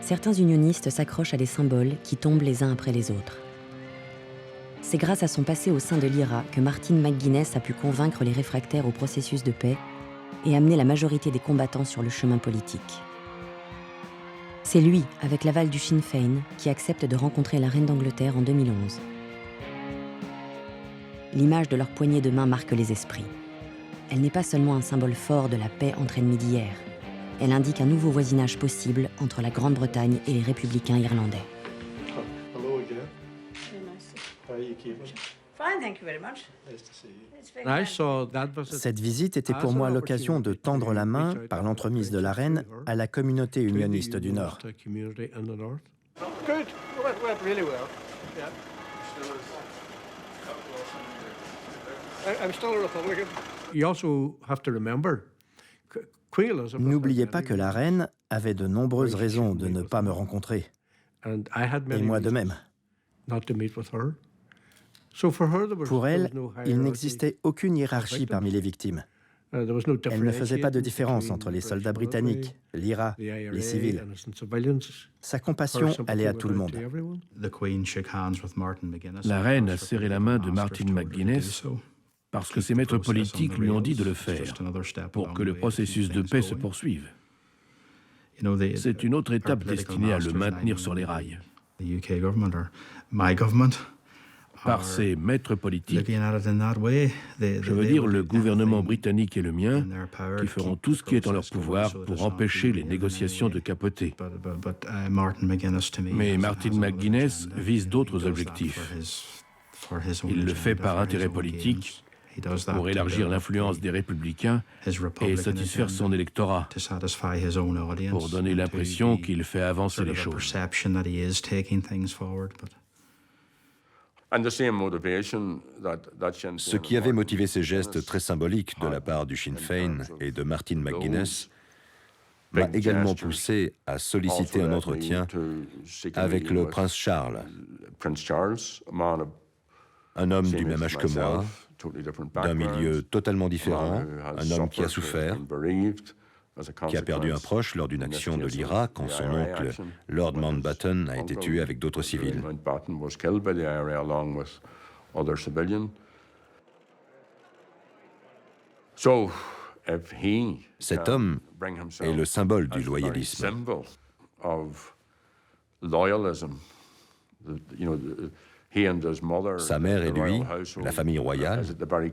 certains unionistes s'accrochent à des symboles qui tombent les uns après les autres. C'est grâce à son passé au sein de l'IRA que Martin McGuinness a pu convaincre les réfractaires au processus de paix et amener la majorité des combattants sur le chemin politique. C'est lui, avec l'aval du Sinn Féin, qui accepte de rencontrer la reine d'Angleterre en 2011. L'image de leur poignée de main marque les esprits. Elle n'est pas seulement un symbole fort de la paix entre ennemis d'hier. Elle indique un nouveau voisinage possible entre la Grande-Bretagne et les républicains irlandais. Hello again. How are you keeping? Fine, thank you very much. Nice to see you. It's very kind. Cette visite était pour moi l'occasion de tendre la main, par l'entremise de la reine, à la communauté unioniste du Nord. Good. It went really well. Yeah. I'm still a Republican. You also have to remember, Queen Elizabeth. N'oubliez pas que la reine avait de nombreuses raisons de ne pas me rencontrer, And I had et many moi de même. not to meet with her. So for her, Pour elle, il n'existait aucune hiérarchie parmi les victimes. Elle ne faisait pas de différence entre les soldats britanniques, l'IRA, les civils. Sa compassion allait à tout le monde. La reine a serré la main de Martin McGuinness parce que ses maîtres politiques lui ont dit de le faire pour que le processus de paix se poursuive. C'est une autre étape destinée à le maintenir sur les rails. Par ses maîtres politiques, je veux dire le gouvernement britannique et le mien, qui feront tout ce qui est en leur pouvoir pour empêcher les négociations de capoter. Mais Martin McGuinness vise d'autres objectifs. Il le fait par intérêt politique, pour élargir l'influence des républicains et satisfaire son électorat, pour donner l'impression qu'il fait avancer les choses. Ce qui avait motivé ces gestes très symboliques de la part du Sinn Féin et de Martin McGuinness m'a également poussé à solliciter un entretien avec le prince Charles, un homme du même âge que moi, d'un milieu totalement différent, un homme qui a souffert, qui a perdu un proche lors d'une action de l'IRA quand son oncle, Lord Mountbatten, a été tué avec d'autres civils. Cet homme est le symbole du loyalisme. Sa mère et lui, la famille royale,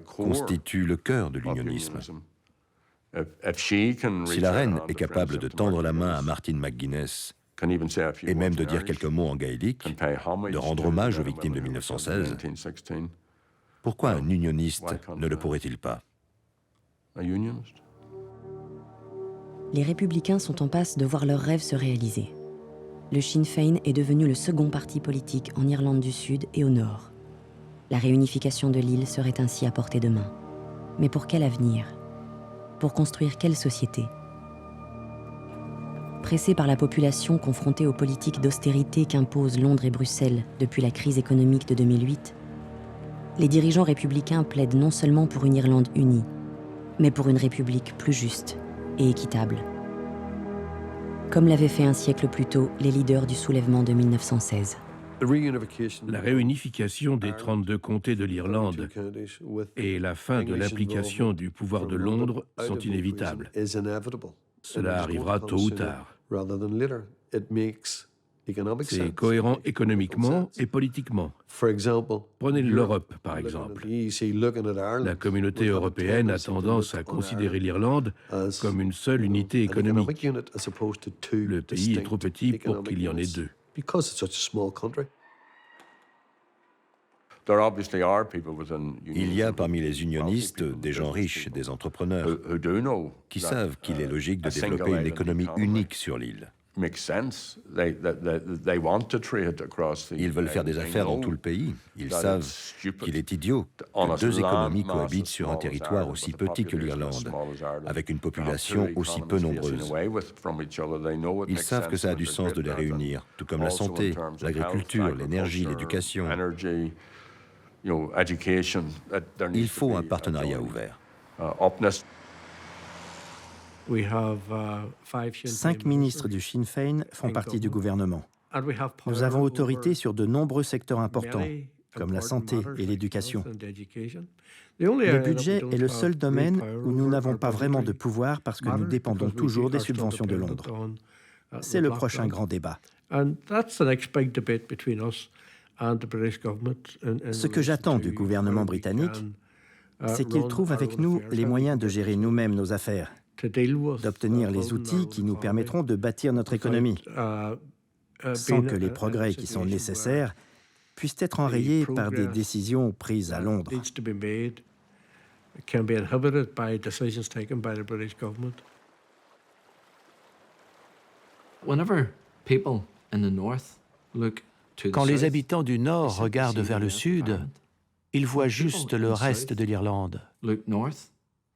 constituent le cœur de l'unionisme. Si la reine est capable de tendre la main à Martin McGuinness et même de dire quelques mots en gaélique, de rendre hommage aux victimes de 1916, pourquoi un unioniste ne le pourrait-il pas? Les républicains sont en passe de voir leurs rêves se réaliser. Le Sinn Féin est devenu le second parti politique en Irlande du Sud et au Nord. La réunification de l'île serait ainsi à portée de main. Mais pour quel avenir? Pour construire quelle société? Pressés par la population confrontée aux politiques d'austérité qu'imposent Londres et Bruxelles depuis la crise économique de 2008, les dirigeants républicains plaident non seulement pour une Irlande unie, mais pour une république plus juste et équitable. Comme l'avaient fait un siècle plus tôt les leaders du soulèvement de 1916. La réunification des 32 comtés de l'Irlande et la fin de l'implication du pouvoir de Londres sont inévitables. Cela arrivera tôt ou tard. C'est cohérent économiquement et politiquement. Prenez l'Europe, par exemple. La communauté européenne a tendance à considérer l'Irlande comme une seule unité économique. Le pays est trop petit pour qu'il y en ait deux. Il y a parmi les unionistes des gens riches, des entrepreneurs, qui savent qu'il est logique de développer une économie unique sur l'île. Ils veulent faire des affaires dans tout le pays. Ils savent qu'il est idiot que deux économies cohabitent sur un territoire aussi petit que l'Irlande, avec une population aussi peu nombreuse. Ils savent que ça a du sens de les réunir, tout comme la santé, l'agriculture, l'énergie, l'éducation. Il faut un partenariat ouvert. 5 ministres du Sinn Féin font partie du gouvernement. Nous avons autorité sur de nombreux secteurs importants, comme la santé et l'éducation. Le budget est le seul domaine où nous n'avons pas vraiment de pouvoir parce que nous dépendons toujours des subventions de Londres. C'est le prochain grand débat. Ce que j'attends du gouvernement britannique, c'est qu'il trouve avec nous les moyens de gérer nous-mêmes nos affaires, d'obtenir les outils qui nous permettront de bâtir notre économie, sans que les progrès qui sont nécessaires puissent être enrayés par des décisions prises à Londres. Quand les habitants du Nord regardent vers le Sud, ils voient juste le reste de l'Irlande.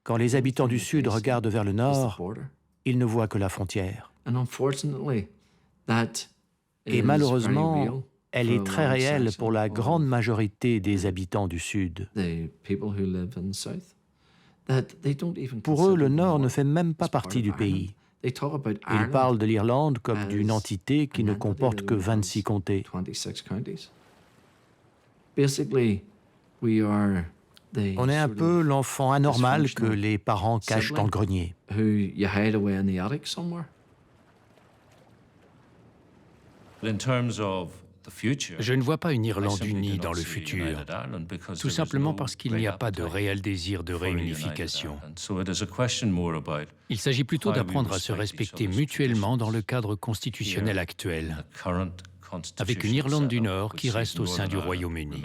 Quand les habitants du Sud regardent vers le Nord, ils ne voient que la frontière. Et malheureusement, elle est très réelle pour la grande majorité des habitants du Sud. Pour eux, le Nord ne fait même pas partie du pays. Ils parlent de l'Irlande comme d'une entité qui ne comporte que 26 comtés. On est un peu l'enfant anormal que les parents cachent dans le grenier. Je ne vois pas une Irlande unie dans le futur, tout simplement parce qu'il n'y a pas de réel désir de réunification. Il s'agit plutôt d'apprendre à se respecter mutuellement dans le cadre constitutionnel actuel, avec une Irlande du Nord qui reste au sein du Royaume-Uni.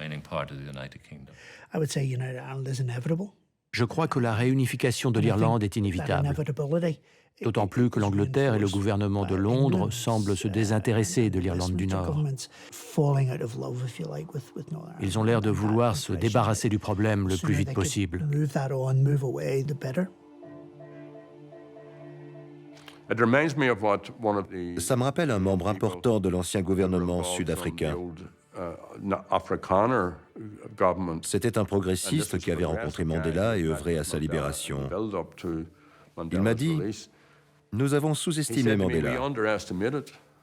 Je crois que la réunification de l'Irlande est inévitable. D'autant plus que l'Angleterre et le gouvernement de Londres semblent se désintéresser de l'Irlande du Nord. Ils ont l'air de vouloir se débarrasser du problème le plus vite possible. Ça me rappelle un membre important de l'ancien gouvernement sud-africain. C'était un progressiste qui avait rencontré Mandela et œuvré à sa libération. Il m'a dit: nous avons sous-estimé Mandela.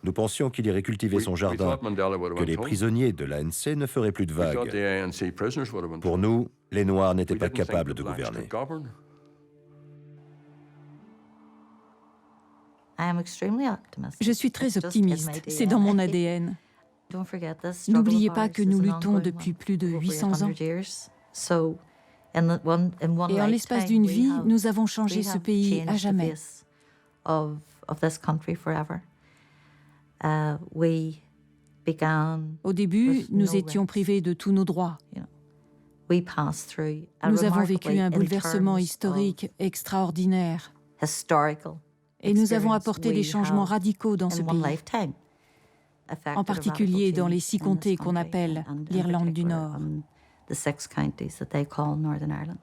Nous pensions qu'il irait cultiver son jardin, que les prisonniers de l'ANC ne feraient plus de vagues. Pour nous, les Noirs n'étaient pas capables de gouverner. Je suis très optimiste, c'est dans mon ADN. N'oubliez pas que nous luttons depuis plus de 800 ans. Et en l'espace d'une vie, nous avons changé ce pays à jamais. Au début, nous étions privés de tous nos droits. Nous avons vécu un bouleversement historique extraordinaire. Et nous avons apporté des changements radicaux dans ce pays, en particulier dans les 6 comtés qu'on appelle l'Irlande du Nord. The 6 counties that they call Northern Ireland.